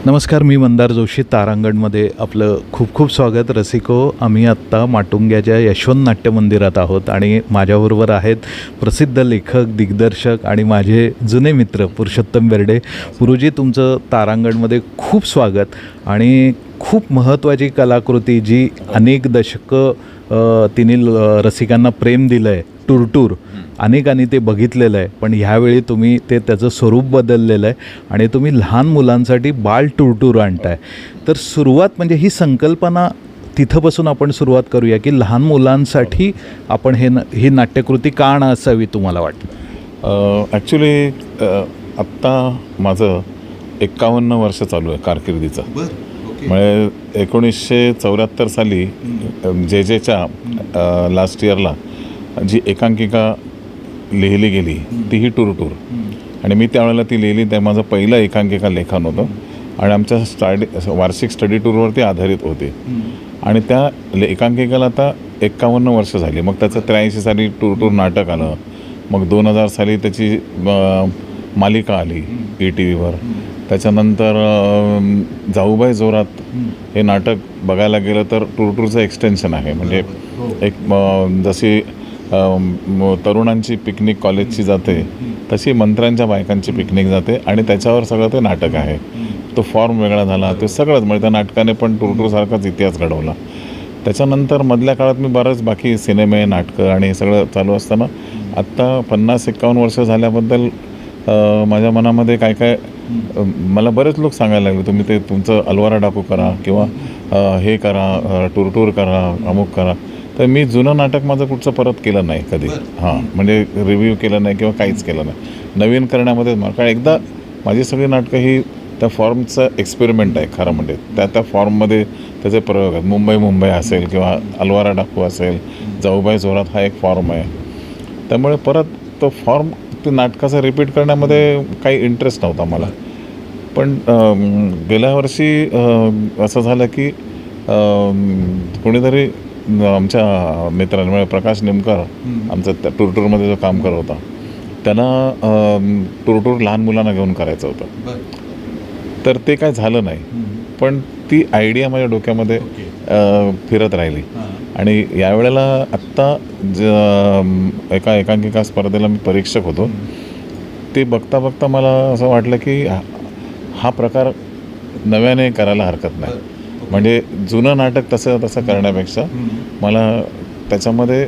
नमस्कार, मी मंदार जोशी. तारांगणमध्ये आपलं खूप खूप स्वागत. रसिको, आम्ही आत्ता माटुंग्याच्या यशवंत नाट्य मंदिरात आहोत आणि माझ्याबरोबर आहेत प्रसिद्ध लेखक, दिग्दर्शक आणि माझे जुने मित्र पुरुषोत्तम बेर्डे. गुरुजी, तुमचं तारांगणमध्ये खूप स्वागत. आणि खूप महत्त्वाची कलाकृती जी अनेक दशकं तिने रसिकांना प्रेम दिलं आहे, टूरटूर. अनेकांनी ते बघितलेलं आहे, पण ह्यावेळी तुम्ही त्याचं स्वरूप बदललेलं आहे आणि तुम्ही लहान मुलांसाठी बाल टूरटूर आणताय. तर सुरुवात म्हणजे ही संकल्पना तिथंपासून आपण सुरुवात करूया की लहान मुलांसाठी आपण ही नाट्यकृती का असावी तुम्हाला वाटतं? ॲक्च्युली आत्ता माझं 51 वर्ष चालू आहे कारकिर्दीचं. म्हणजे 1974 साली जेच्या लास्ट इयरला जी एकांकिका लिहिली गेली ती ही टूरटूर. आणि मी त्यावेळेला ती लिहिली. ते माझं पहिलं एकांकिका लेखन होतं आणि आमच्या वार्षिक स्टडी टूरवरती आधारित होते. आणि त्या एकांकिकाला आता 51 वर्ष झाली. मग त्याचं 83 साली टूरटूर नाटक आलं. मग 2000 साली त्याची मालिका आली ETVवर. त्याच्यानंतर जाऊबाई जोरात हे नाटक बघायला गेलं तर टूरटूरचं एक्सटेन्शन आहे. म्हणजे एक जशी तरुणांची पिकनिक कॉलेजची जाते तशी मंत्र्यांच्या बायकांची पिकनिक जाते आणि त्याच्यावर सगळं ते नाटक आहे. तो फॉर्म वेगळा झाला, ते सगळंच. म्हणजे त्या नाटकाने पण टूरटूरसारखाच इतिहास घडवला. त्याच्यानंतर मधल्या काळात मी बरंच बाकी सिनेमे, नाटकं आणि हे सगळं चालू असताना आत्ता 50-51 वर्ष झाल्याबद्दल माझ्या मनामध्ये काय मला बरेच लोक सांगायला लागले, तुम्ही ते तुमचं अलवारा डाकू करा किंवा हे करा, टूरटूर करा, अमुक करा. तर मी जुनं नाटक माझं कुठचं परत केलं नाही कधी. म्हणजे रिव्ह्यू केलं नाही किंवा काहीच केलं नाही. नवीन करण्यामध्ये कारण एकदा माझी सगळी नाटकं ही त्या फॉर्मचं एक्सपेरिमेंट आहे खरं म्हणजे. त्या फॉर्ममध्ये त्याचे प्रयोग आहेत. मुंबई असेल किंवा अलवारा डाकू असेल, जाऊबाई जोरात हा एक फॉर्म आहे. त्यामुळे परत तो फॉर्म ते नाटकाचं रिपीट करण्यामध्ये काही इंटरेस्ट नव्हता मला. पण गेल्या वर्षी असं झालं की कोणीतरी आमच्या मित्रांमुळे प्रकाश निमकर आमचा त्या टूरटूरमध्ये जो काम करत होता त्याला टूरटूर लहान मुलांना घेऊन करायचं होतं. तर ते काय झालं नाही. पण ती आयडिया माझ्या डोक्यामध्ये फिरत राहिली. आणि यावेळेला आत्ता एका एकांकिका स्पर्धेला मी परीक्षक होतो. ते बघता बघता मला असं वाटलं की हा प्रकार नव्याने करायला हरकत नाही. म्हणजे जुनं नाटक तसं करण्यापेक्षा मला त्याच्यामध्ये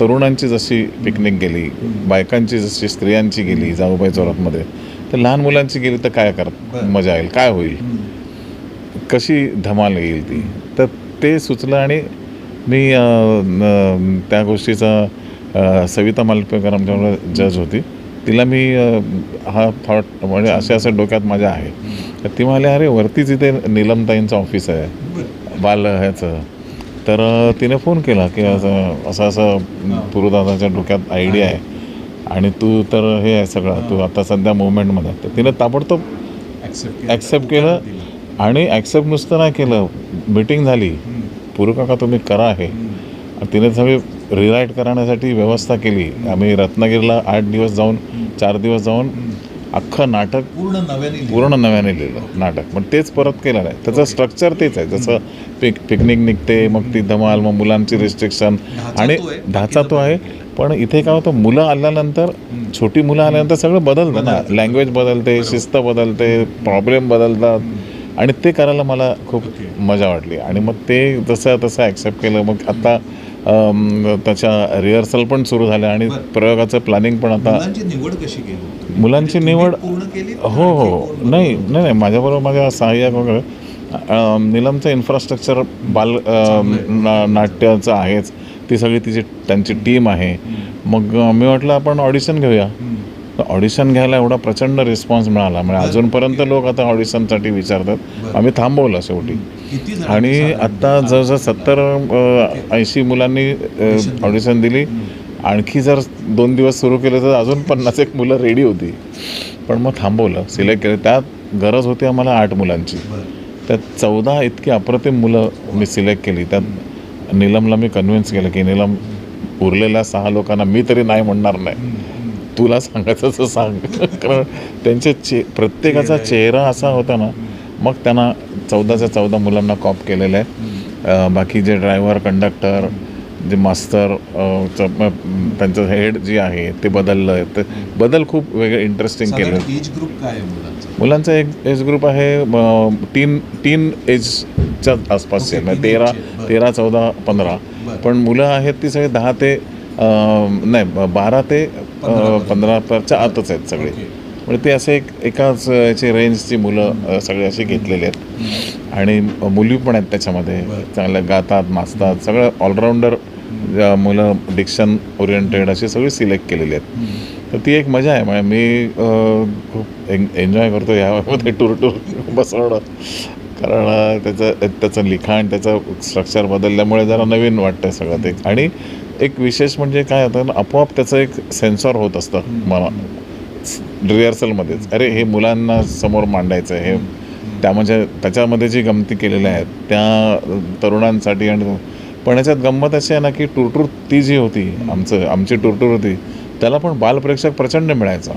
तरुणांची जशी पिकनिक गेली, बायकांची जशी स्त्रियांची गेली जाऊबाई जोरातमध्ये, तर लहान मुलांची गेली तर काय मजा येईल, काय होईल, कशी धमाल येईल ती. तर ते सुचलं आणि मी त्या गोष्टीचा सविता मालपेकर आमच्याकडे जज होती, तिला मी हा थॉट म्हणजे असे डोक्यात माझ्या आहे. तर ती म्हणाली, अरे वरतीच इथे नीलमताईंचं ऑफिस आहे बाल ह्याचं. तर तिने फोन केला की असं पुरुदादाच्या डोक्यात आयडिया आहे आणि तू तर हे आहे सगळं, तू आता सध्या मुवमेंटमध्ये. तर तिने ताबडतोब ॲक्सेप्ट केलं. आणि ॲक्सेप्ट नुसतं नाही केलं, मीटिंग झाली. पुरू काका तुम्ही करा आहे. तिने सगळी रिराईट करण्यासाठी व्यवस्था केली. आम्ही रत्नागिरीला 8 दिवस जाऊन 4 दिवस जाऊन अख्खं नाटक पूर्ण नव्याने लिहिलं नाटक. पण तेच परत केलं नाही. त्याचं स्ट्रक्चर तेच आहे. जसं पिकनिक निघते, मग ती धमाल, मग मुलांची रिस्ट्रिक्शन आणि ढाचा तो आहे. पण इथे काय होतं, मुलं आल्यानंतर, छोटी मुलं आल्यानंतर सगळं बदलतं ना. लँग्वेज बदलते, शिस्त बदलते, प्रॉब्लेम बदलतात. आणि ते करायला मला खूप मजा वाटली. आणि मग ते तसं ॲक्सेप्ट केलं. मग आता त्याच्या रिहर्सल पण सुरू झाल्या आणि प्रयोगाचं प्लॅनिंग पण आता. मुलांची निवड हो नाही माझ्याबरोबर माझ्या सहाय्यक वगैरे नीलमचं इन्फ्रास्ट्रक्चर बाल नाट्याचं आहेच. ती सगळी त्यांची टीम आहे. मग मी म्हटलं आपण ऑडिशन घेऊया. ऑडिशन घ्यायला एवढा प्रचंड रिस्पॉन्स मिळाला. म्हणजे अजूनपर्यंत लोक आता ऑडिशनसाठी विचारतात. आम्ही थांबवलं शेवटी. आणि आत्ता जवळजवळ 70-80 मुलांनी ऑडिशन दिली. आणखी जर 2 दिवस सुरू केले तर अजून 51 मुलं रेडी होती. पण मग थांबवलं, सिलेक्ट केलं. त्यात गरज होती आम्हाला 8 मुलांची. त्यात 14 इतकी अप्रतिम मुलं मी सिलेक्ट केली. त्यात नीलमला मी कन्व्हिन्स केलं की नीलम, उरलेल्या 6 लोकांना मी तरी नाही म्हणणार नाही, तुला सांगायचं असं सांग. कारण त्यांचे प्रत्येकाचा चेहरा असा होता ना, मग त्यांना 14च्या 14 मुलांना कॉप केलेलं आहे. बाकी जे ड्रायव्हर, कंडक्टर, जे मास्तर, त्यांचं हेड जे आहे ते बदललं आहे. ते बदल खूप वेगळे इंटरेस्टिंग केले. एज ग्रुप काय आहे मुलांचा एक एज ग्रुप आहे तीन एजच्या आसपासचे, म्हणजे 13, 14, 15. पण मुलं आहेत ती सगळे 10 ते 12 ते 15च्या आतच आहेत सगळे. म्हणजे ते असे एकाच याची रेंजची मुलं सगळे असे घेतलेले आहेत. आणि मुली पण आहेत त्याच्यामध्ये, चांगलं गातात, नाचतात, सगळं ऑलराऊंडर मुलं, डिक्शन ओरिएंटेड अशी सगळी सिलेक्ट केलेली आहेत. तर ती एक मजा आहे. म्हणजे मी खूप एन्जॉय करतो यामध्ये टूर बसवणं, कारण त्याचं लिखाण, त्याचं स्ट्रक्चर बदलल्यामुळे जरा नवीन वाटतं सगळं ते. आणि एक विशेष म्हणजे काय होतं, आपोआप त्याचं एक सेन्सॉर होत असतं मला रिहर्सलमध्येच. अरे हे मुलांना समोर मांडायचं आहे, हे त्याच्यामध्ये जी गमती केलेल्या आहेत त्या तरुणांसाठी. आणि पण याच्यात गंमत अशी आहे ना की टूर ती जी होती, आमची टूर होती, त्याला पण बालप्रेक्षक प्रचंड मिळायचा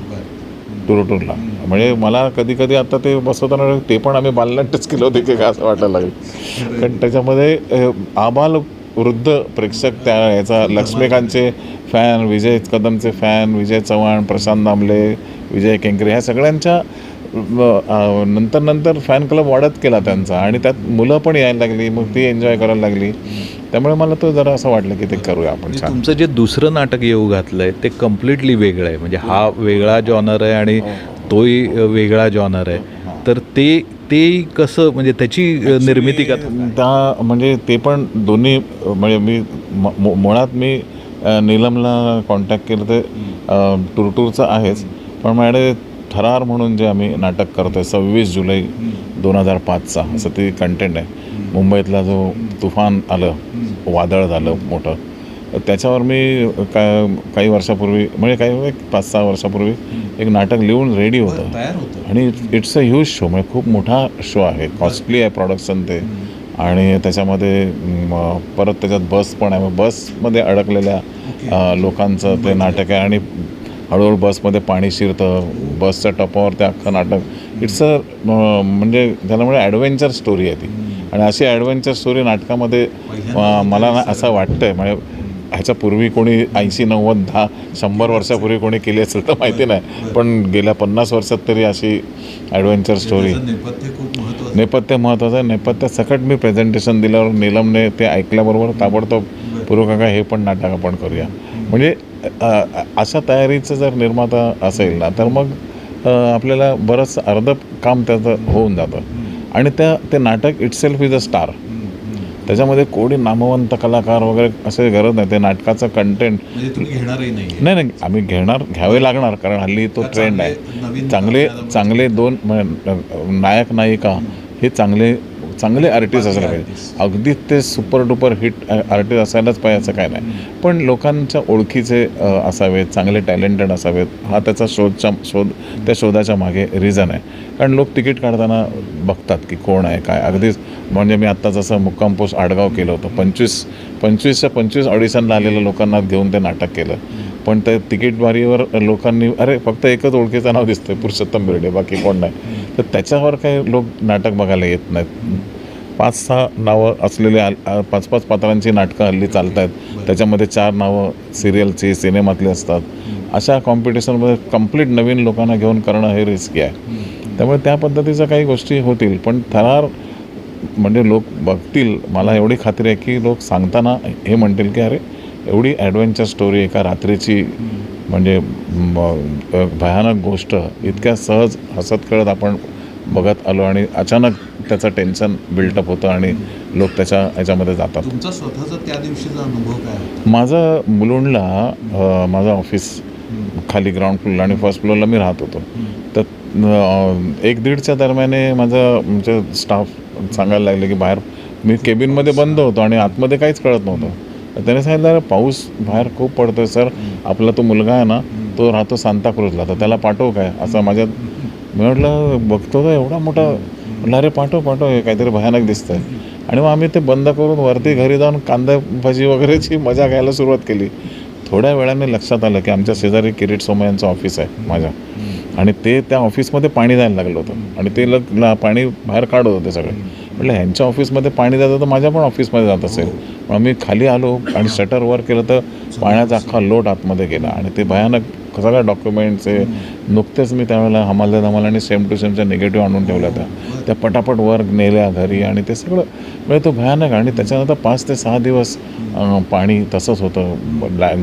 टूरला. म्हणजे मला कधी आता ते बसवताना ते पण आम्ही बालनाट्यच केलं होते की काय असं वाटायला लागेल. कारण त्याच्यामध्ये आबाल वृद्ध प्रेक्षक त्या याचा, लक्ष्मीकांतचे फॅन, विजय कदमचे फॅन, विजय चव्हाण, प्रशांत दामले, विजय केंकरे, ह्या सगळ्यांच्या नंतर फॅन क्लब वाढत केला त्यांचा. आणि त्यात मुलं पण यायला लागली, मग ती एन्जॉय करायला लागली. त्यामुळे मला तो जरा असं वाटलं की ते करूया आपण छान. तुमचं जे दुसरं नाटक येऊ घातलंय ते कम्प्लिटली वेगळं आहे. म्हणजे हा वेगळा जॉनर आहे आणि तोही वेगळा जॉनर आहे. तर ते कसं, म्हणजे त्याची निर्मिती का त्या म्हणजे ते पण दोन्ही, म्हणजे मी मुळात मी नीलमला कॉन्टॅक्ट केलं ते टूरचं आहेच. पण माझ्याकडे थरार म्हणून जे आम्ही नाटक करतो आहे 26 जुलै 2005चा, असं ते कंटेंट आहे. मुंबईतला जो तुफान आलं, वादळ झालं मोठं, त्याच्यावर मी काही वर्षापूर्वी, म्हणजे काही 5-6 वर्षापूर्वी एक नाटक लिहून रेडी होतं. आणि इट्स अ ह्यूज शो, म्हणजे खूप मोठा शो आहे, कॉस्टली आहे प्रोडक्शन ते. आणि त्याच्यामध्ये परत त्याच्यात बस पण आहे. बसमध्ये अडकलेल्या लोकांचं ते नाटक आहे. आणि हळूहळू बसमध्ये पाणी शिरतं, बसच्या टपावर ते अख्खं नाटक. इट्स अ म्हणजे त्याला म्हणजे ॲडव्हेंचर स्टोरी आहे ती. आणि अशी ॲडव्हेंचर स्टोरी नाटकामध्ये मला असं वाटतं आहे, म्हणजे ह्याच्या पूर्वी कोणी 80, 90, 10, 100 वर्षापूर्वी कोणी केली असेल तर माहिती नाही, पण गेल्या 50 वर्षात तरी अशी ॲडव्हेंचर स्टोरी. नेपथ्य महत्त्वाचं आहे. नेपथ्य सकट मी प्रेझेंटेशन दिल्यावर नीलमने ते ऐकल्याबरोबर ताबडतोब पूर्वकाका हे पण नाटक आपण करूया. म्हणजे अशा तयारीचं जर निर्माता असेल ना, तर मग आपल्याला बरंच अर्ध काम त्याचं होऊन जातं. आणि ते नाटक इटसेल्फ इज अ स्टार. त्याच्यामध्ये कोणी नामवंत कलाकार वगैरे असे गरज नाही. ते नाटकाचं कंटेंट नाही, आम्ही घ्यावे लागणार, कारण हल्ली तो ट्रेंड आहे. चांगले 2 नायक नायिका हे चांगले आर्टिस्ट असायला पाहिजे. अगदीच ते सुपर डुपर हिट आर्टिस्ट असायलाच पाहिजे असं काय नाही, पण लोकांच्या ओळखीचे असावेत, चांगले टॅलेंटेड असावेत. हा त्याचा त्या शोधाच्या मागे रिझन आहे. कारण लोक तिकीट काढताना बघतात की कोण आहे काय. अगदीच म्हणजे मी आत्ता जसं मुक्काम पोस्ट आडगाव केलं होतं, 25च्या 25 ऑडिशनला आलेल्या लोकांना घेऊन ते नाटक केलं. पण ते तिकीट बारीवर लोकांनी अरे फक्त एकच ओळखीचं नाव दिसतं, पुरुषोत्तम बिर्डे, बाकी कोण नाही. तर त्याच्यावर काही लोक नाटक बघायला येत नाहीत. 5-6 नावं असलेले 5-5 पात्रांची नाटकं हल्ली चालत आहेत. त्याच्यामध्ये 4 नावं सिरियलची, सिनेमातली असतात. अशा कॉम्पिटिशनमध्ये कम्प्लीट नवीन लोकांना घेऊन करणं हे रिस्की आहे. त्यामुळे त्या पद्धतीच्या काही गोष्टी होतील. पण थरार म्हणजे लोक बघतील, मला एवढी खात्री आहे की लोक सांगताना हे म्हणतील की अरे एवढी ॲडव्हेंचर स्टोरी, एका रात्रीची, म्हणजे भयानक गोष्ट इतक्या सहज हसत खेळत आपण बघत आलो आणि अचानक त्याचं टेन्शन बिल्टअप होतं आणि लोक त्याच्या ह्याच्यामध्ये जातात. तुमचा स्वतःचा त्या दिवशीचा अनुभव काय? माझं मुलुंडला माझं ऑफिस खाली ग्राउंड फ्लोअरला आणि फर्स्ट फ्लोअरला मी राहत होतो. तर 1-1:30च्या दरम्याने म्हणजे स्टाफ सांगायला लागले की बाहेर, मी केबिनमध्ये बंद होतो आणि आतमध्ये काहीच कळत नव्हतं. त्याने सांगितलं पाऊस बाहेर खूप पडतो आहे सर, आपला तो मुलगा आहे ना तो राहतो सांताक्रूजला, तर त्याला पाठवू काय असं माझ्यात. मी म्हटलं बघतो तर एवढा मोठा, म्हटलं अरे पाठव हे काहीतरी भयानक दिसतं आहे. आणि मग आम्ही ते बंद करून वरती घरी जाऊन कांदा भजी वगैरेची मजा घ्यायला सुरुवात केली. थोड्या वेळाने लक्षात आलं की आमच्या शेजारी किरीट सोमय्यांचं ऑफिस आहे माझ्या, आणि ते त्या ऑफिसमध्ये पाणी द्यायला लागलं होतं आणि ते पाणी बाहेर काढत होते सगळे. म्हटलं ह्यांच्या ऑफिसमध्ये पाणी जातं तर माझ्या पण ऑफिसमध्ये जात असेल. मग मी खाली आलो आणि शटर वर केलं तर पाण्याचा अख्खा लोट आतमध्ये गेला आणि ते भयानक सगळ्या डॉक्युमेंट्स नुकतेच मी त्यावेळेला हमालदानी सेम टू सेमच्या निगेटिव्ह आणून ठेवल्या त्या पटापट वर नेल्या घरी आणि ते सगळं म्हणजे तो भयानक. आणि त्याच्यानंतर 5 ते 6 दिवस पाणी तसंच होतं.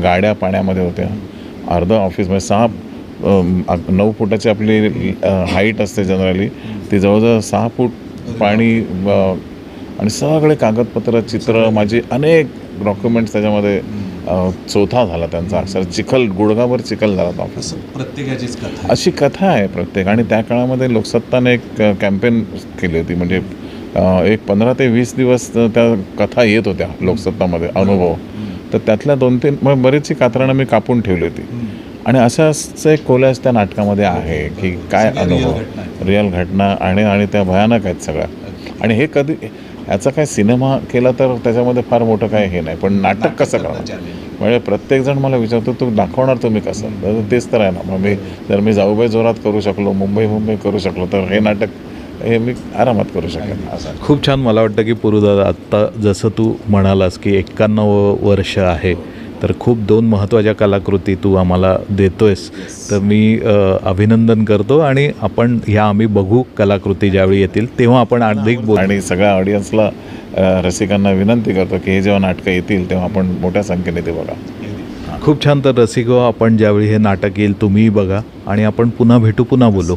गाड्या पाण्यामध्ये होत्या. अर्धं ऑफिसमध्ये 9 फुटाची आपली हाईट असते जनरली, ती जवळजवळ 6 फूट पाणी आणि सगळे कागदपत्र चित्र माझी अनेक डॉक्युमेंट्स त्याच्यामध्ये चोथा झाला त्यांचा. अक्षर चिखल गुडघाभर चिखल झाला ऑफिस. प्रत्येकाचीच कथा अशी कथा आहे प्रत्येक. आणि त्या काळामध्ये लोकसत्ताने एक कॅम्पेन केली होती. म्हणजे एक 15 ते 20 दिवस त्या कथा येत होत्या लोकसत्तामध्ये अनुभव. तर त्यातल्या 2-3 मग बरीचशी कात्रणं मी कापून ठेवली होती. आणि अशाच एक कोलॅज त्या नाटकामध्ये आहे की काय अनुभव रिअल घटना आणि त्या भयानक आहेत सगळ्या. आणि हे कधी याचा काय सिनेमा केला तर त्याच्यामध्ये फार मोठं काय हे नाही, पण नाटक कसं करणार. म्हणजे प्रत्येकजण मला विचारतो तू दाखवणार तुम्ही कसं. तर तेच तर आहे ना. मग मी जाऊबाई जोरात करू शकलो, मुंबई करू शकलो, तर हे नाटक हे मी आरामात करू शकेन असं. खूप छान. मला वाटतं की पुरुदादा आत्ता जसं तू म्हणालास की 91 वर्ष आहे, तर खूप 2 महत्त्वाच्या कलाकृती तू आम्हाला देतोयस. तर मी अभिनंदन करतो आणि आपण ह्या आम्ही बघू कलाकृती ज्यावेळी येतील तेव्हा आपण अधिक बोलू. आणि सगळ्या ऑडियन्सला रसिकांना विनंती करतो की हे जेव्हा नाटकं येतील तेव्हा आपण मोठ्या संख्येने ते बघा. खूप छान. तर रसिको, आपण ज्यावेळी हे नाटक येईल तुम्हीही बघा आणि आपण पुन्हा भेटू, पुन्हा बोलू.